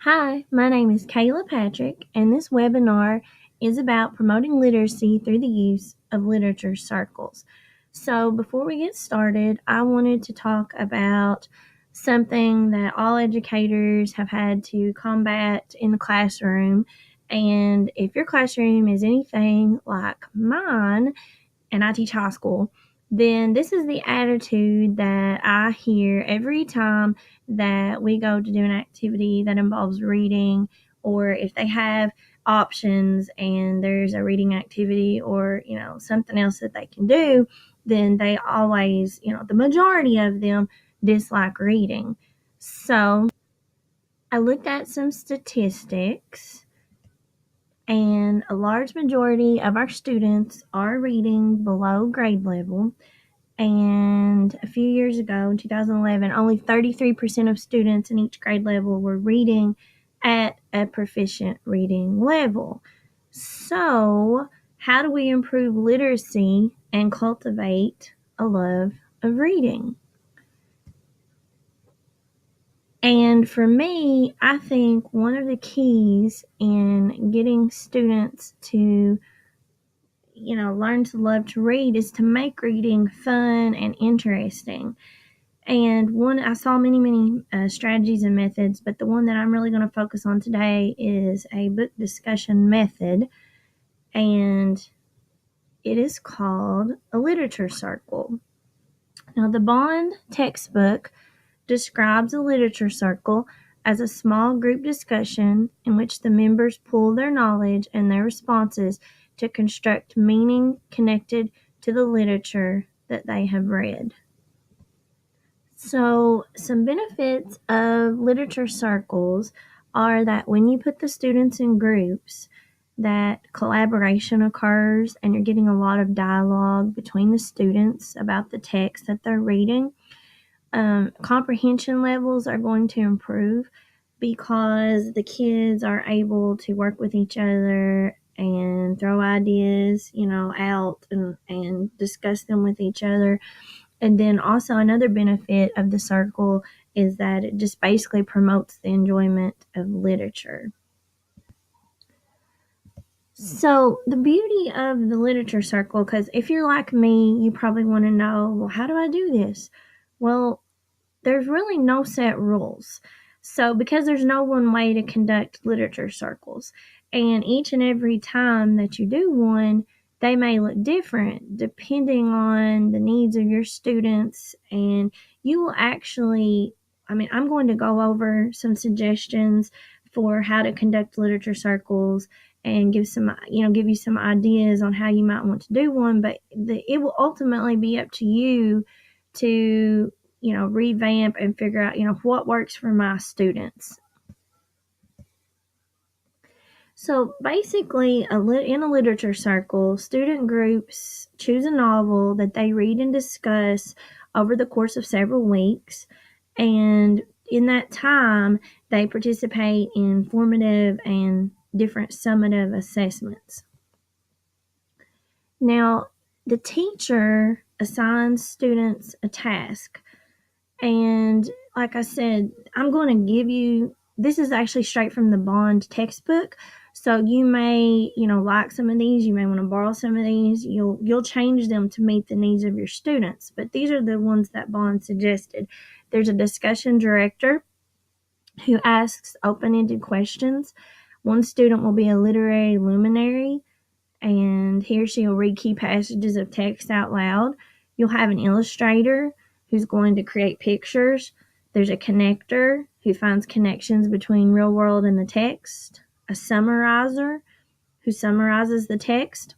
Hi, my name is Kayla Patrick, and this webinar is about promoting literacy through the use of literature circles. So, before we get started, I wanted to talk about something that all educators have had to combat in the classroom. And if your classroom is anything like mine, and I teach high school, then this is the attitude that I hear every time that we go to do an activity that involves reading, or if they have options and there's a reading activity or, something else that they can do, then they always, the majority of them dislike reading. So I looked at some statistics, and a large majority of our students are reading below grade level. And a few years ago, in 2011, only 33% of students in each grade level were reading at a proficient reading level. So, how do we improve literacy and cultivate a love of reading? And for me, I think one of the keys in getting students to learn to love to read is to make reading fun and interesting. And I saw many strategies and methods, but the one that I'm really going to focus on today is a book discussion method, and it is called a literature circle. Now, the Bond textbook describes a literature circle as a small group discussion in which the members pool their knowledge and their responses to construct meaning connected to the literature that they have read. So, some benefits of literature circles are that when you put the students in groups, that collaboration occurs and you're getting a lot of dialogue between the students about the text that they're reading. Comprehension levels are going to improve because the kids are able to work with each other and throw ideas, out and discuss them with each other. And then also another benefit of the circle is that it just basically promotes the enjoyment of literature. So the beauty of the literature circle, because if you're like me, you probably want to know, well, how do I do this? Well, there's really no set rules. So because there's no one way to conduct literature circles, and each and every time that you do one, they may look different depending on the needs of your students. And you will actually, I'm going to go over some suggestions for how to conduct literature circles and give you some ideas on how you might want to do one, but it will ultimately be up to you to revamp and figure out what works for my students. So basically, in a literature circle, student groups choose a novel that they read and discuss over the course of several weeks, and in that time, they participate in formative and different summative assessments. Now, the teacher assigns students a task, and like I said, I'm going to give you, this is actually straight from the Bond textbook. So you may, like some of these, you may want to borrow some of these. You'll change them to meet the needs of your students. But these are the ones that Bond suggested. There's a discussion director who asks open-ended questions. One student will be a literary luminary, and he or she will read key passages of text out loud. You'll have an illustrator who's going to create pictures. There's a connector who finds connections between real world and the text. A summarizer who summarizes the text.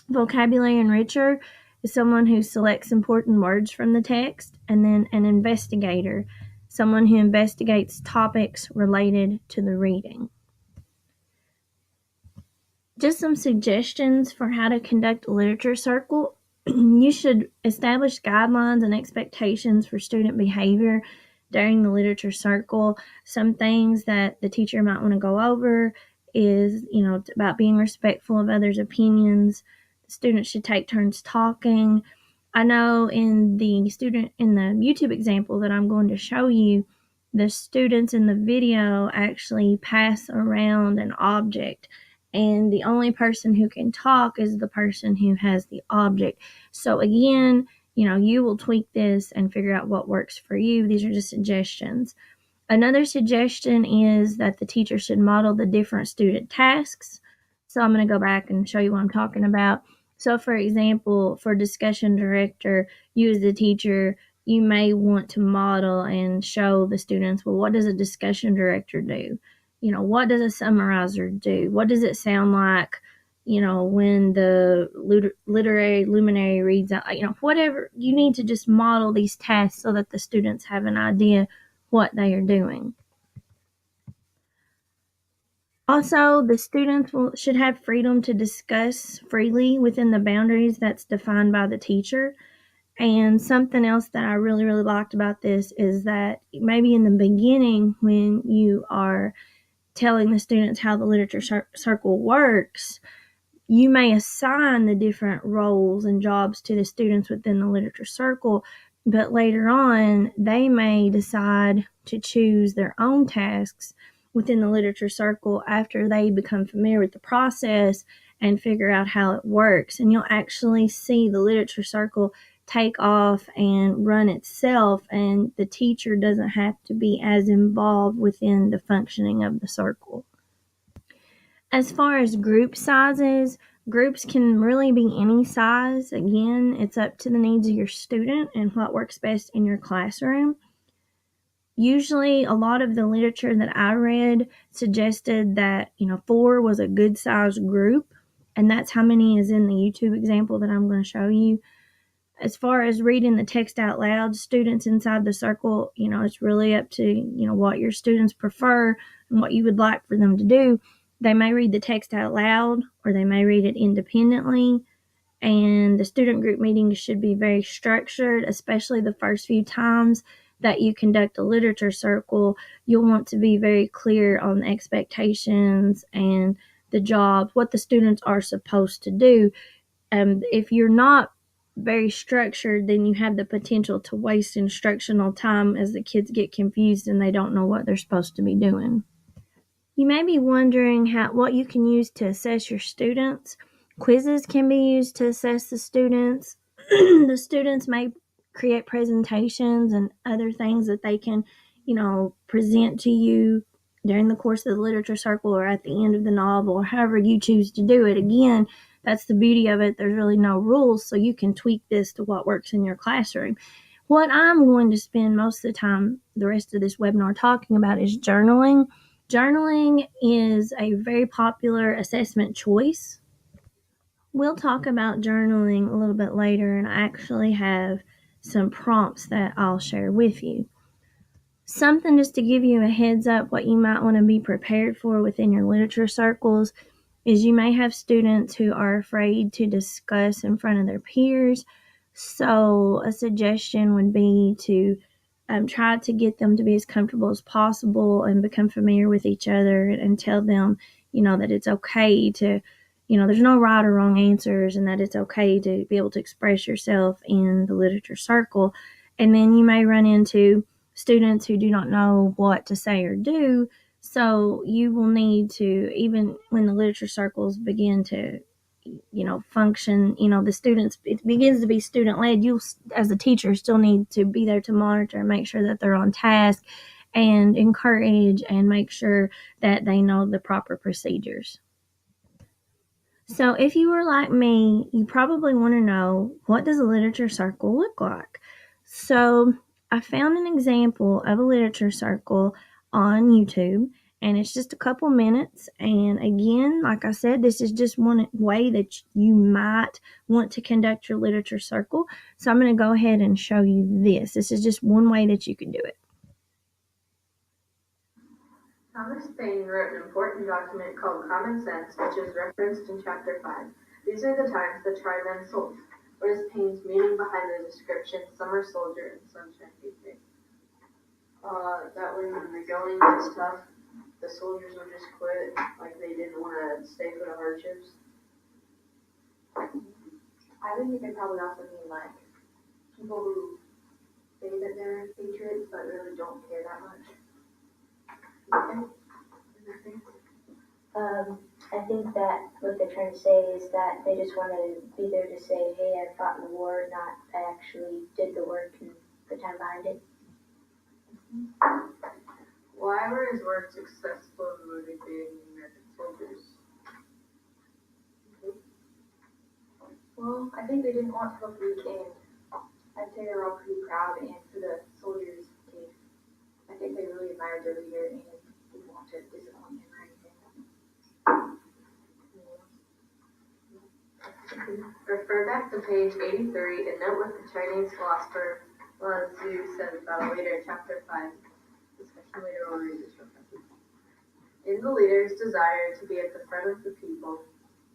Vocabulary enricher is someone who selects important words from the text. And then an investigator, someone who investigates topics related to the reading. Just some suggestions for how to conduct a literature circle. You should establish guidelines and expectations for student behavior during the literature circle. Some things that the teacher might want to go over is, about being respectful of others' opinions. The students should take turns talking. I know in the YouTube example that I'm going to show you, the students in the video actually pass around an object, and the only person who can talk is the person who has the object. So again, you will tweak this and figure out what works for you. These are just suggestions. Another suggestion is that the teacher should model the different student tasks. So I'm going to go back and show you what I'm talking about. So for example, for discussion director, you as the teacher, you may want to model and show the students, well, what does a discussion director do? What does a summarizer do? What does it sound like, when the literary luminary reads out, whatever. You need to just model these tasks so that the students have an idea what they are doing. Also, the students should have freedom to discuss freely within the boundaries that's defined by the teacher. And something else that I really, really liked about this is that maybe in the beginning, when you are telling the students how the literature circle works, you may assign the different roles and jobs to the students within the literature circle, but later on, they may decide to choose their own tasks within the literature circle after they become familiar with the process and figure out how it works. And you'll actually see the literature circle take off and run itself, and the teacher doesn't have to be as involved within the functioning of the circle. As far as group sizes, groups can really be any size. Again, it's up to the needs of your student and what works best in your classroom. Usually, a lot of the literature that I read suggested that, 4 was a good size group, and that's how many is in the YouTube example that I'm going to show you. As far as reading the text out loud, students inside the circle, it's really up to, what your students prefer and what you would like for them to do. They may read the text out loud or they may read it independently. And the student group meetings should be very structured, especially the first few times that you conduct a literature circle. You'll want to be very clear on the expectations and the jobs, what the students are supposed to do. If you're not very structured, then you have the potential to waste instructional time as the kids get confused and they don't know what they're supposed to be doing. You may be wondering what you can use to assess your students. Quizzes can be used to assess the students. The students may create presentations and other things that they can, present to you during the course of the literature circle or at the end of the novel, or however you choose to do it. Again, that's the beauty of it. There's really no rules, so you can tweak this to what works in your classroom. What I'm going to spend most of the time, the rest of this webinar, talking about is journaling. Journaling is a very popular assessment choice. We'll talk about journaling a little bit later, and I actually have some prompts that I'll share with you. Something just to give you a heads up what you might want to be prepared for within your literature circles is you may have students who are afraid to discuss in front of their peers. So a suggestion would be to try to get them to be as comfortable as possible and become familiar with each other, and tell them, that it's okay to, there's no right or wrong answers, and that it's okay to be able to express yourself in the literature circle. And then you may run into students who do not know what to say or do. So you will need to, even when the literature circles begin to, function, the students, it begins to be student led. You, as a teacher, still need to be there to monitor and make sure that they're on task and encourage and make sure that they know the proper procedures. So if you were like me, you probably want to know, what does a literature circle look like? So I found an example of a literature circle on YouTube, and it's just a couple minutes. And again, like I said, this is just one way that you might want to conduct your literature circle. So I'm going to go ahead and show you this. This is just one way that you can do it. Thomas Paine wrote an important document called Common Sense, which is referenced in Chapter 5. These are the times the tribe sold. What is Paine's meaning behind the description, summer soldier and sunshine feast? That when the going gets tough, the soldiers would just quit, like they didn't want to stay for the hardships. I think it could probably also mean people who say that they're patriots but really don't care that much. I think that what they're trying to say is that they just want to be there to say, hey, I fought in the war, not I actually did the work and put time behind it. Why were his words successful in motivating American soldiers? Well, I think they didn't want to look weak, and I'd say they were all pretty proud, and for the soldiers' case, I think they really admired their leader and didn't want to disappoint him or anything. Refer back to page 83 and note what the Chinese philosopher Lao Tzu says about a leader in chapter 5. Discussion later will read this reference. In the leader's desire to be at the front of the people,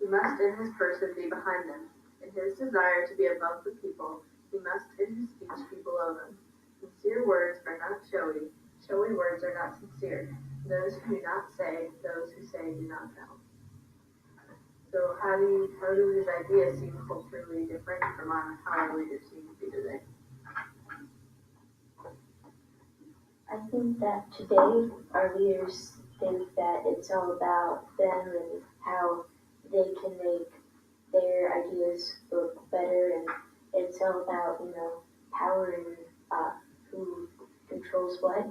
he must in his person be behind them. In his desire to be above the people, he must in his speech be below them. Sincere words are not showy. Showy words are not sincere. Those who do not say, those who say do not know. So how do these ideas seem culturally different from how our leaders seem to be today? I think that today our leaders think that it's all about them and how they can make their ideas look better, and it's all about, power and who controls what.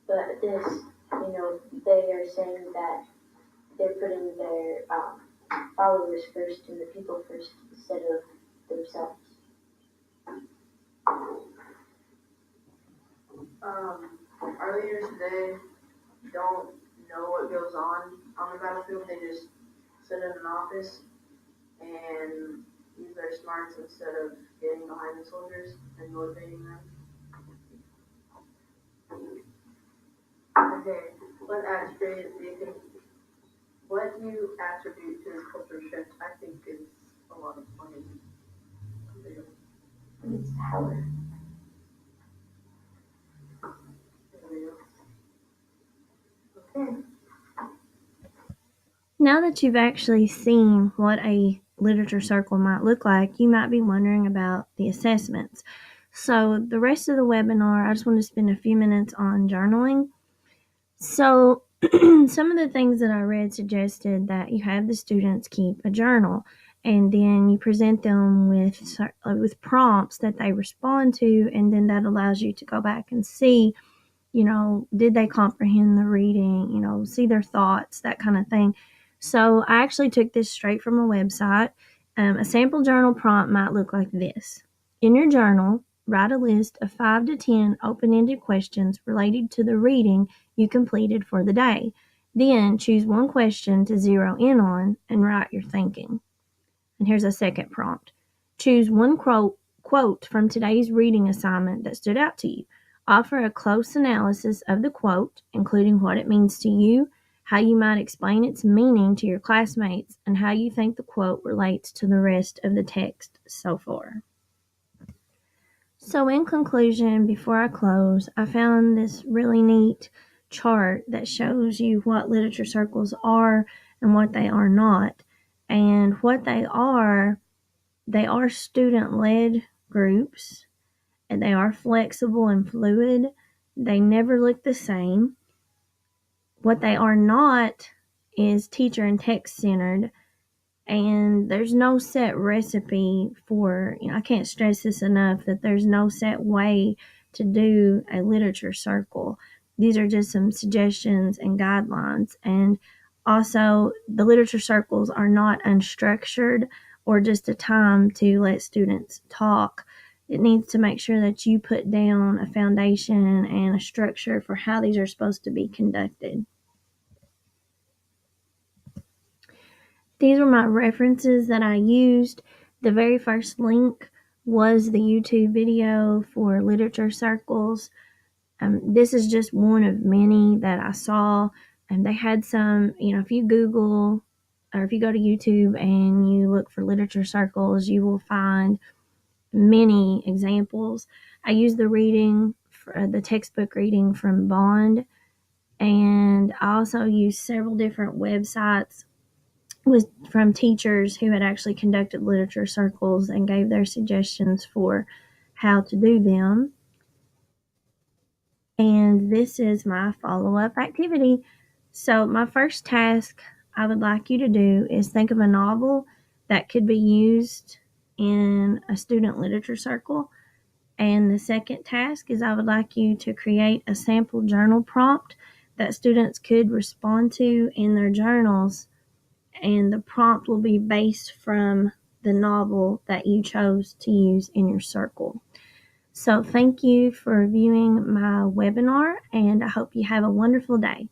But this, they are saying that they're putting their followers first and the people first instead of themselves. Our leaders today don't know what goes on the battlefield. They just sit in an office and use their smarts instead of getting behind the soldiers and motivating them. Okay, what do you attribute to this culture shift? I think it's a lot of money. It's power. Okay. Now that you've actually seen what a literature circle might look like, you might be wondering about the assessments. So the rest of the webinar, I just want to spend a few minutes on journaling. So some of the things that I read suggested that you have the students keep a journal, and then you present them with prompts that they respond to, and then that allows you to go back and see, did they comprehend the reading, see their thoughts, that kind of thing. So I actually took this straight from a website. A sample journal prompt might look like this. In your journal, write a list of 5 to 10 open-ended questions related to the reading you completed for the day. Then choose one question to zero in on and write your thinking. And here's a second prompt. Choose one quote from today's reading assignment that stood out to you. Offer a close analysis of the quote, including what it means to you, how you might explain its meaning to your classmates, and how you think the quote relates to the rest of the text so far. So in conclusion, before I close, I found this really neat chart that shows you what literature circles are and what they are not. And what they are student-led groups, and they are flexible and fluid. They never look the same. What they are not is teacher and text-centered, and there's no set recipe for, I can't stress this enough, that there's no set way to do a literature circle. These are just some suggestions and guidelines. And also, the literature circles are not unstructured or just a time to let students talk. It needs to make sure that you put down a foundation and a structure for how these are supposed to be conducted. These were my references that I used. The very first link was the YouTube video for literature circles. This is just one of many that I saw. And they had some, if you Google or if you go to YouTube and you look for literature circles, you will find many examples. I used the textbook reading from Bond, and I also used several different websites from teachers who had actually conducted literature circles and gave their suggestions for how to do them. And this is my follow-up activity. So my first task I would like you to do is think of a novel that could be used in a student literature circle. And the second task is I would like you to create a sample journal prompt that students could respond to in their journals. And the prompt will be based from the novel that you chose to use in your circle. So thank you for viewing my webinar, and I hope you have a wonderful day.